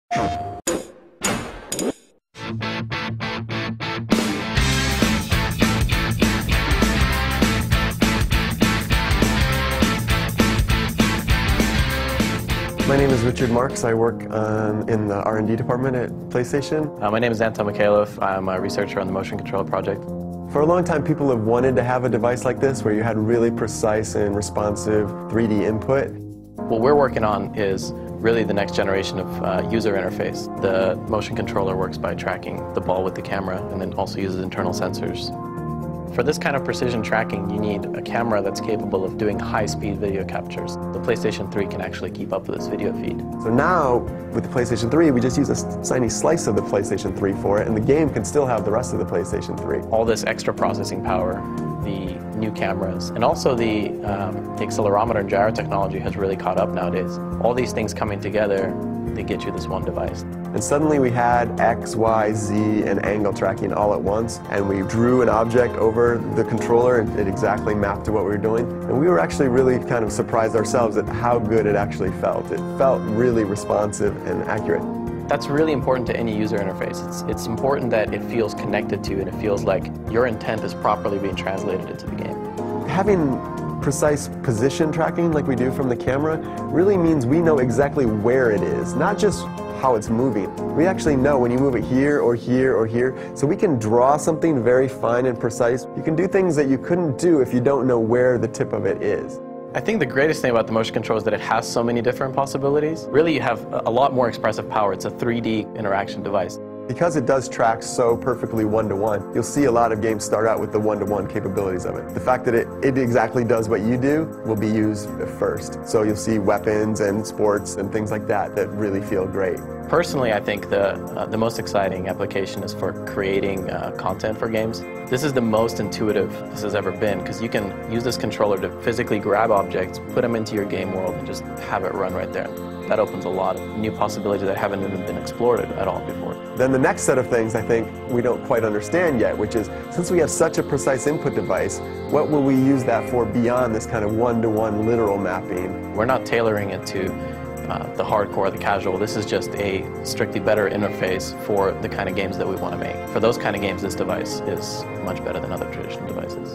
My name is Richard Marks. I work in the R&D department at PlayStation. My name is Anton Mikhailov. I'm a researcher on the Motion Controller project. For a long time, people have wanted to have a device like this where you had really precise and responsive 3D input. What we're working on is really the next generation of user interface. The motion controller works by tracking the ball with the camera and then also uses internal sensors. For this kind of precision tracking, you need a camera that's capable of doing high-speed video captures. The PlayStation 3 can actually keep up with this video feed. So now, with the PlayStation 3, we just use a tiny slice of the PlayStation 3 for it, and the game can still have the rest of the PlayStation 3. All this extra processing power, the new cameras, and also the accelerometer and gyro technology has really caught up nowadays. All these things coming together, they get you this one device. And suddenly we had X, Y, Z, and angle tracking all at once, and we drew an object over the controller and it exactly mapped to what we were doing. And we were actually really kind of surprised ourselves at how good it actually felt. It felt really responsive and accurate. That's really important to any user interface. It's important that it feels connected to and it feels like your intent is properly being translated into the game. Having precise position tracking like we do from the camera really means we know exactly where it is, not just how it's moving. We actually know when you move it here or here or here, so we can draw something very fine and precise. You can do things that you couldn't do if you don't know where the tip of it is. I think the greatest thing about the motion control is that it has so many different possibilities. Really, you have a lot more expressive power. It's a 3D interaction device. Because it does track so perfectly one-to-one, you'll see a lot of games start out with the one-to-one capabilities of it. The fact that it exactly does what you do will be used first. So you'll see weapons and sports and things like that that really feel great. Personally, I think the most exciting application is for creating content for games. This is the most intuitive this has ever been because you can use this controller to physically grab objects, put them into your game world, and just have it run right there. That opens a lot of new possibilities that haven't even been explored at all before. Then the next set of things I think we don't quite understand yet, which is since we have such a precise input device, what will we use that for beyond this kind of one-to-one literal mapping? We're not tailoring it to the hardcore, the casual. This is just a strictly better interface for the kind of games that we want to make. For those kind of games, this device is much better than other traditional devices.